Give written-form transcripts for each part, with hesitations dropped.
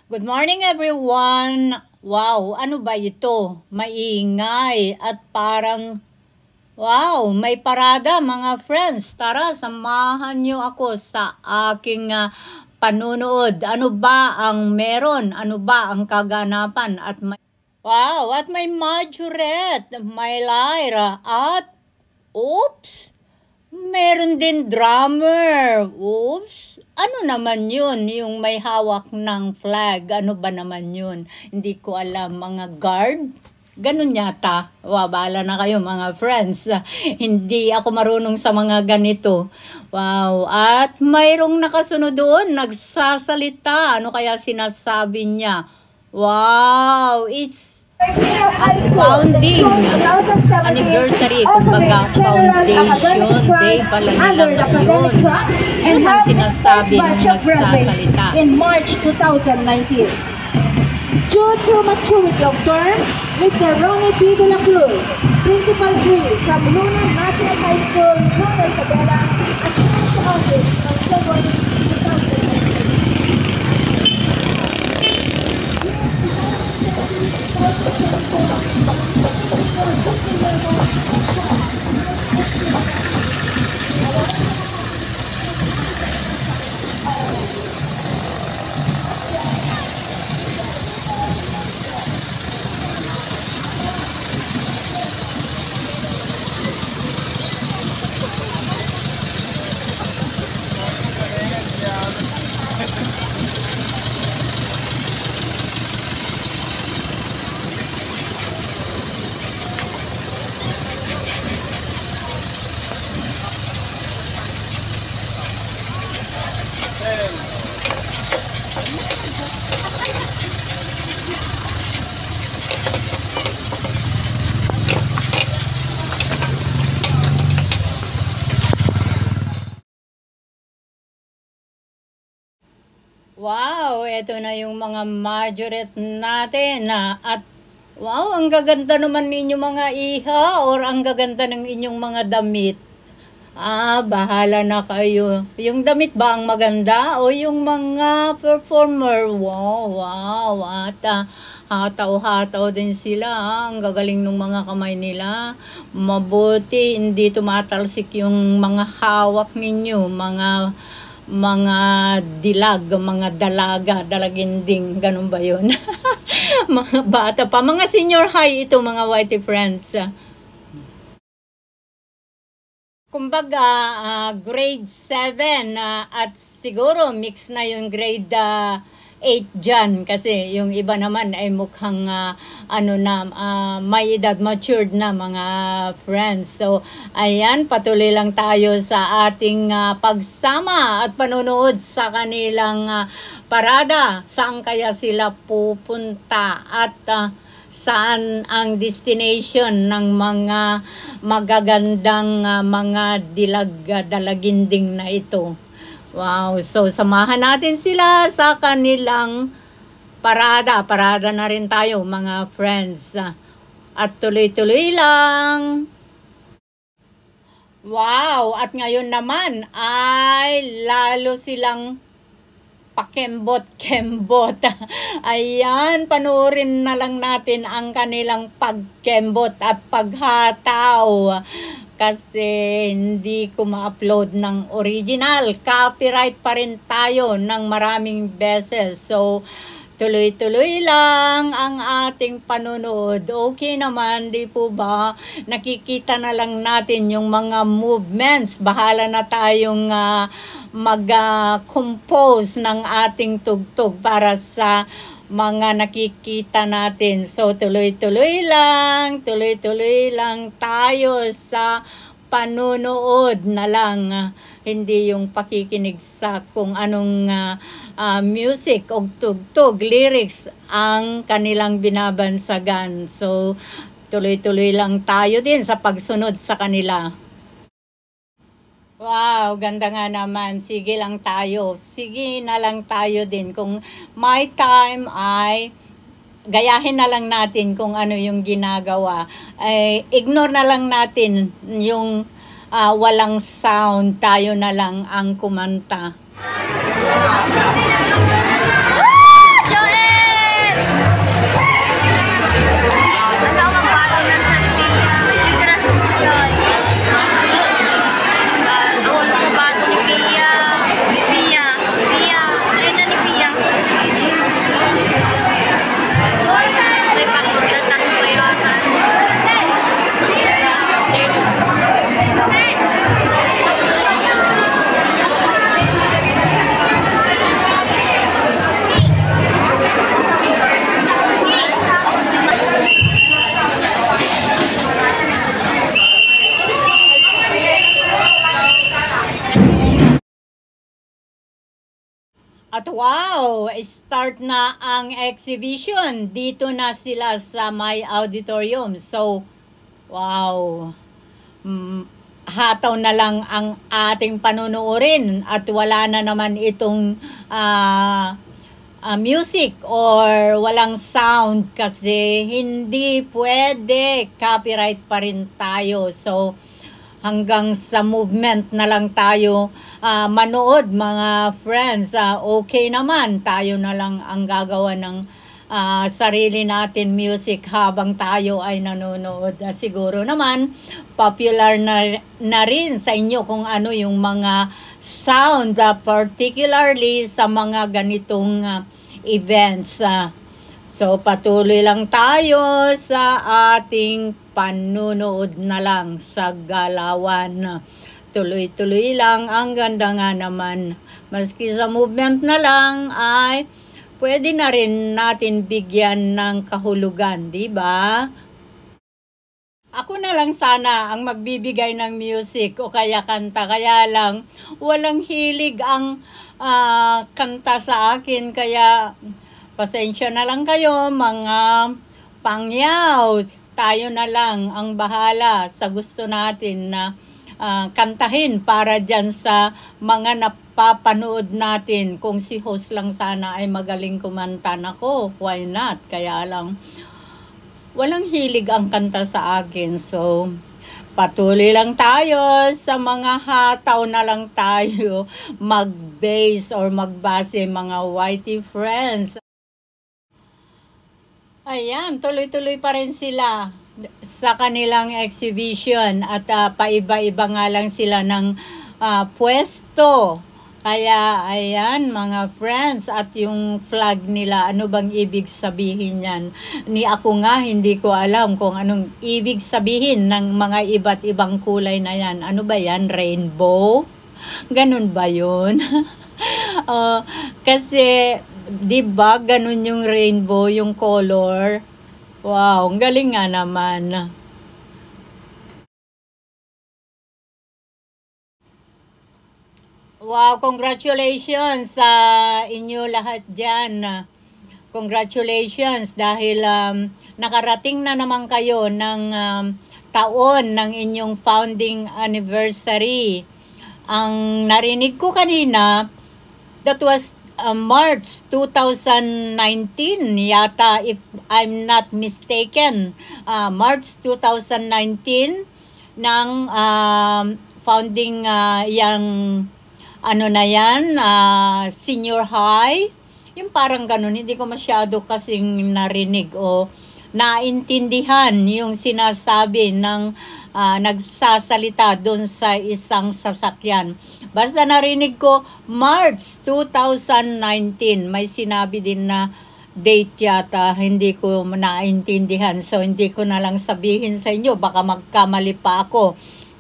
Good morning everyone! Wow, ano ba ito? Maingay at parang wow, may parada mga friends. Tara, samahan niyo ako sa aking panunood. Ano ba ang meron? Ano ba ang kaganapan? Wow, at may Majorette, may Lyra, at oops! Meron din drummer. Oops. Ano naman yun? Yung may hawak ng flag. Ano ba naman yun? Hindi ko alam. Mga guard? Ganun yata. Bahala na kayo mga friends. Hindi ako marunong sa mga ganito. Wow. At mayroong nakasunod doon. Nagsasalita. Ano kaya sinasabi niya? Wow. It's founding anniversary, kumbaga foundation day pala nila ngayon. Yun ang sinasabi ng nagsasalita. In March 2019. Due to maturity of term, Mr. Ronnie P. De La Cruz, Principal 3 from Luna National High School, Luna Isabela, assumed the office on February 2019. Wow, eto na yung mga Majorette natin. At wow, ang gaganda naman ninyo mga iha or ang gaganda ng inyong mga damit. Bahala na kayo. Yung damit ba ang maganda o yung mga performer? Wow, wow. At hataw-hataw din sila. Ang gagaling ng mga kamay nila. Mabuti, hindi tumatalsik yung mga hawak ninyo. Mga dilag, mga dalaga, dalaginding, ganun ba yun? Mga bata pa, mga senior high ito mga whitey friends. Kumbaga, grade 7 at siguro mix na yung grade 8 dyan kasi yung iba naman ay mukhang may edad, matured na mga friends. So, ayan, patuloy lang tayo sa ating pagsama at panonood sa kanilang parada. Saan kaya sila pupunta at saan ang destination ng mga magagandang mga dalaginding na ito. Wow, so samahan natin sila sa kanilang parada. Parada na rin tayo mga friends. At tuloy-tuloy lang. Wow, at ngayon naman ay lalo silang pakembot-kembot. Ayan, panoorin na lang natin ang kanilang pagkembot at paghataw. Kasi hindi ko ma-upload ng original. Copyright pa rin tayo ng maraming beses. So, tuloy-tuloy lang ang ating panonood. Okay naman, di po ba? Nakikita na lang natin yung mga movements. Bahala na tayong mag-compose ng ating tugtog para sa mga nakikita natin. So, tuloy-tuloy lang tayo sa panunood na lang. Hindi yung pakikinig sa kung anong music o tugtog, lyrics ang kanilang binabansagan. So, tuloy-tuloy lang tayo din sa pagsunod sa kanila. Wow, ganda nga naman. Sige lang tayo. Sige na lang tayo din. Kung may time ay gayahin na lang natin kung ano yung ginagawa. Ignore na lang natin yung walang sound. Tayo na lang ang kumanta. Joel! Wow! Start na ang exhibition. Dito na sila sa my auditorium. So, wow! Hataw na lang ang ating panunuorin at wala na naman itong music or walang sound kasi hindi pwede. Copyright pa rin tayo. So, hanggang sa movement na lang tayo manood mga friends. Okay naman, tayo na lang ang gagawa ng sarili natin music habang tayo ay nanonood. Siguro naman, popular na rin sa inyo kung ano yung mga sound, particularly sa mga ganitong events. So, patuloy lang tayo sa ating panunood na lang sa galawan. Tuloy-tuloy lang, ang ganda nga naman. Maski sa movement na lang ay pwede na rin natin bigyan ng kahulugan, di ba? Ako na lang sana ang magbibigay ng music o kaya kanta. Kaya lang, walang hilig ang kanta sa akin. Kaya, pasensya na lang kayo, mga pangyaw. Tayo na lang ang bahala sa gusto natin na kantahin para dyan sa mga napapanood natin. Kung si host lang sana ay magaling kumanta, nako, why not? Kaya lang, walang hilig ang kanta sa akin. So, patuloy lang tayo sa mga hataw na lang tayo mag-base or magbase mga whitey friends. Ayan, tuloy-tuloy pa rin sila sa kanilang exhibition at paiba-iba nga lang sila ng pwesto. Kaya, ayan mga friends, at yung flag nila, ano bang ibig sabihin yan? Ni ako nga, hindi ko alam kung anong ibig sabihin ng mga iba't ibang kulay na yan. Ano ba yan? Rainbow? Ganun ba yun? Kasi, di ba, ganun yung rainbow, yung color? Wow, ang galing nga naman. Wow, congratulations sa inyo lahat dyan. Congratulations dahil nakarating na naman kayo ng taon ng inyong founding anniversary. Ang narinig ko kanina, that was March 2019 yata, if I'm not mistaken. March 2019 ng founding yang ano na yan, senior high. Yung parang ganun, hindi ko masyado kasing narinig o naintindihan yung sinasabi ng nagsasalita doon sa isang sasakyan. Basta narinig ko, March 2019, may sinabi din na date yata, hindi ko naintindihan. So, hindi ko na lang sabihin sa inyo, baka magkamali pa ako.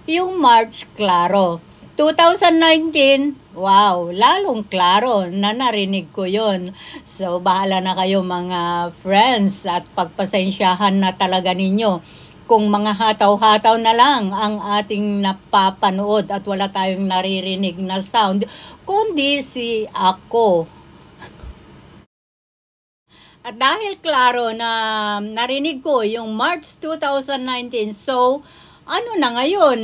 Yung March, klaro. 2019, wow, lalong klaro na narinig ko yon. So, bahala na kayo mga friends at pagpasensyahan na talaga ninyo kung mga hataw-hataw na lang ang ating napapanood at wala tayong naririnig na sound, kundi si ako. At dahil klaro na narinig ko yung March 2019, so ano na ngayon,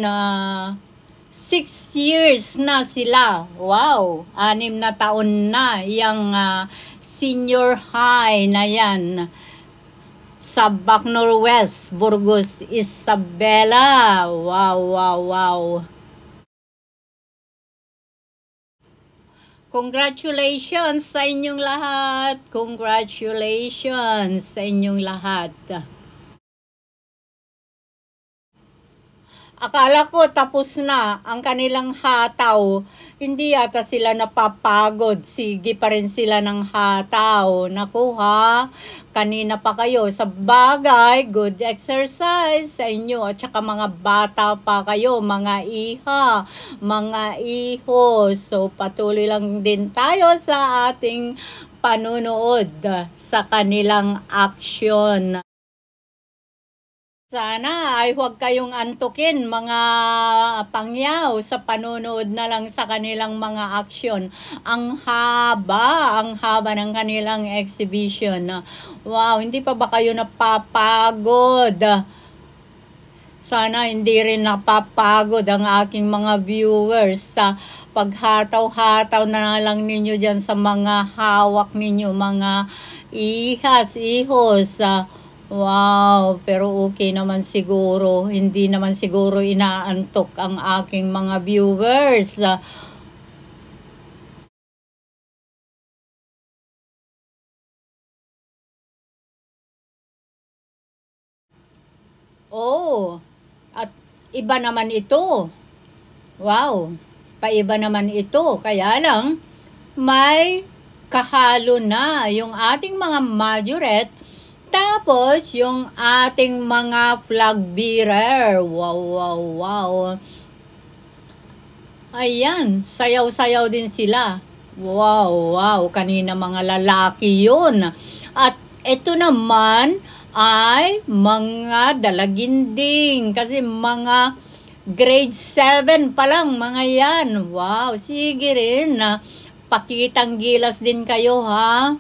6 years na sila. Wow, 6 na taon na yung senior high na yan sa Bacnor West, Burgos, Isabela. Wow, wow, wow. Congratulations sa inyong lahat. Congratulations sa inyong lahat. Akala ko tapos na ang kanilang hataw. Hindi yata sila napapagod. Sige pa rin sila ng hataw. Naku ha, kanina pa kayo. Sa bagay, good exercise sa inyo. At saka mga bata pa kayo, mga iha, mga iho. So patuloy lang din tayo sa ating panunood sa kanilang action. Sana ay huwag kayong antukin mga pangyaw sa panonood na lang sa kanilang mga aksyon. Ang haba ng kanilang exhibition. Wow, hindi pa ba kayo napapagod? Sana hindi rin napapagod ang aking mga viewers sa paghataw-hataw na lang ninyo dyan sa mga hawak ninyo, mga ihos. Wow, pero okay naman siguro. Hindi naman siguro inaantok ang aking mga viewers. Oh, at iba naman ito. Wow, paiba naman ito. Kaya lang, may kahalo na yung ating mga majorette. Tapos, yung ating mga flag bearer. Wow, wow, wow. Ayan, sayaw-sayaw din sila. Wow, wow. Kanina mga lalaki yun. At ito naman ay mga dalaginding. Kasi mga grade 7 pa lang mga yan. Wow, sige rin. Pakitang gilas din kayo ha.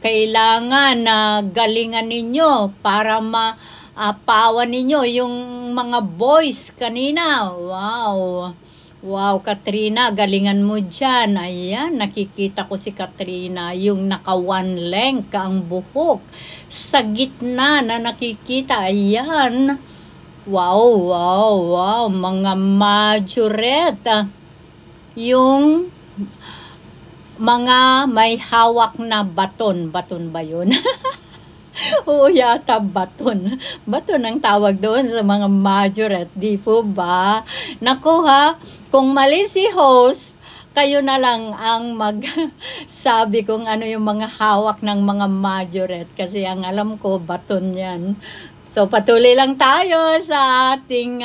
Kailangan na galingan ninyo para mapawan ninyo yung mga boys kanina. Wow. Wow, Katrina, galingan mo dyan. Ayan, nakikita ko si Katrina, yung naka one length ang buhok. Sa gitna na nakikita, ayan. Wow, wow, wow, mga majorette. Yung mga may hawak na baton. Baton ba yun? Oo, yata baton. Baton ang tawag doon sa mga majorette, di po ba? Naku ha, kung mali si host, kayo na lang ang magsabi kung ano yung mga hawak ng mga majorette. Kasi ang alam ko, baton yan. So, patuloy lang tayo sa ating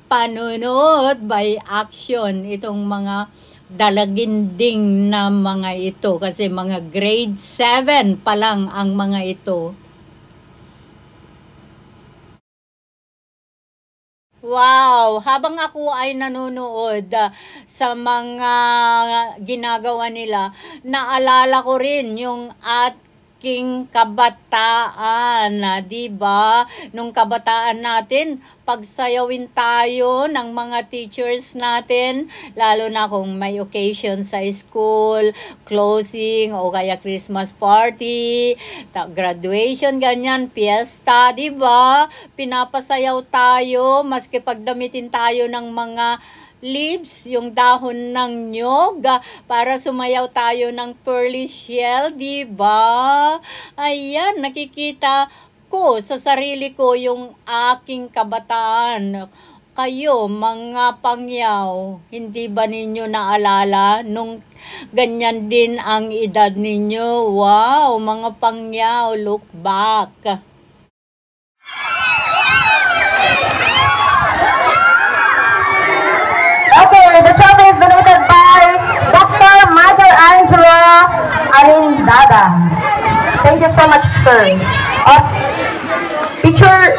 panunod by action. Itong mga dalaginding na mga ito kasi mga grade 7 pa lang ang mga ito. Wow, habang ako ay nanonood sa mga ginagawa nila, naalala ko rin yung aking kabataan, di ba? Nung kabataan natin, pagsayawin tayo ng mga teachers natin, lalo na kung may occasion sa school, closing o kaya Christmas party, graduation, ganyan, fiesta, di ba? Pinapasayaw tayo, maski pagdamitin tayo ng mga leaves, yung dahon ng nyog, para sumayaw tayo ng pearly shell, di ba? Ayan, nakikita ko sa sarili ko yung aking kabataan. Kayo, mga pangyaw, hindi ba ninyo naalala nung ganyan din ang edad ninyo? Wow, mga pangyaw, look back. Okay, the trophy is donated by Dr. Michelangelo Alindada. Thank you so much, sir. Picture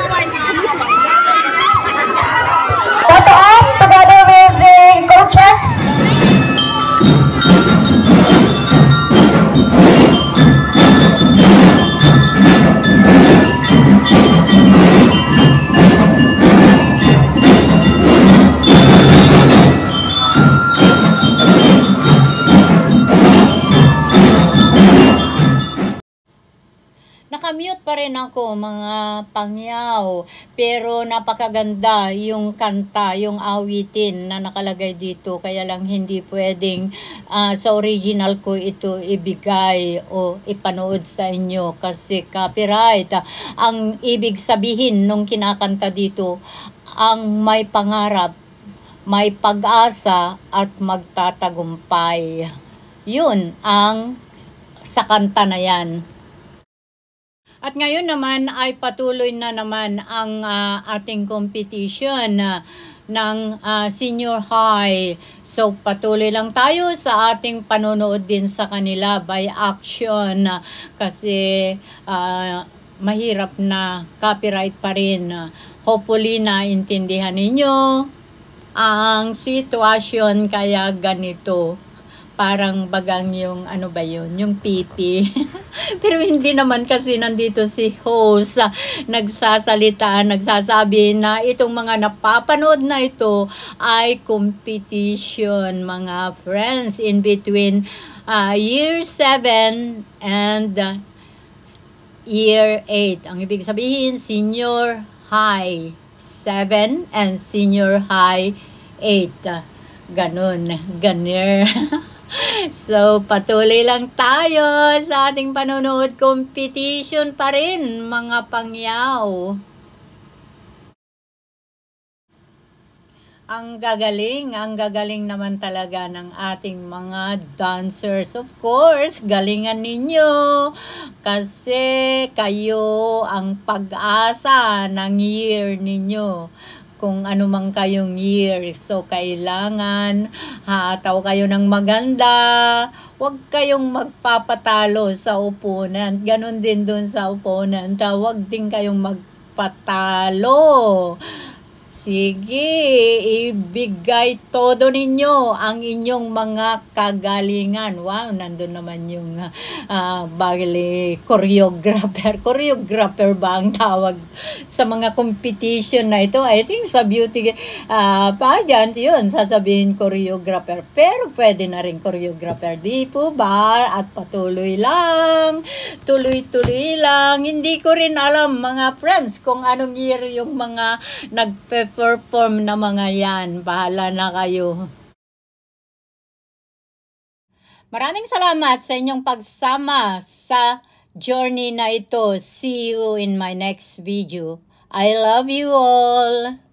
photo op together with the coaches. Nakamute pa rin ako mga pangyaw, pero napakaganda yung kanta, yung awitin na nakalagay dito, kaya lang hindi pwedeng sa original ko ito ibigay o ipanood sa inyo kasi copyright. Ang ibig sabihin nung kinakanta dito, ang may pangarap, may pag-asa at magtatagumpay. Yun ang sa kanta na yan. At ngayon naman ay patuloy na naman ang ating competition ng senior high. So patuloy lang tayo sa ating panonood din sa kanila by action kasi mahirap na copyright pa rin. Hopefully naintindihan ninyo ang sitwasyon kaya ganito. Parang bagang yung ano ba yun, yung pipi. Pero hindi naman kasi nandito si host nagsasalita, nagsasabi na itong mga napapanood na ito ay competition, mga friends, in between year 7 and year 8. Ang ibig sabihin, senior high 7 and senior high 8. Ganun, ganer. So, patuloy lang tayo sa ating panonood. Competition pa rin, mga pangyaw. Ang gagaling naman talaga ng ating mga dancers. Of course, galingan ninyo kasi kayo ang pag-asa ng year ninyo. Kung ano mang kayong year. So, kailangan hataw kayo ng maganda. Huwag kayong magpapatalo sa opponent. Ganon din dun sa opponent. Huwag din kayong magpatalo. Sige, ibigay todo ninyo ang inyong mga kagalingan. Wow, nandun naman yung bali choreographer. Choreographer ba ang tawag sa mga competition na ito? I think sa beauty pageant yun, sasabihin choreographer. Pero pwede na rin choreographer. Di po ba? At patuloy lang. Tuloy-tuloy lang. Hindi ko rin alam, mga friends, kung anong year yung mga nagpe-perform na mga yan. Bahala na kayo. Maraming salamat sa inyong pagsama sa journey na ito. See you in my next video. I love you all.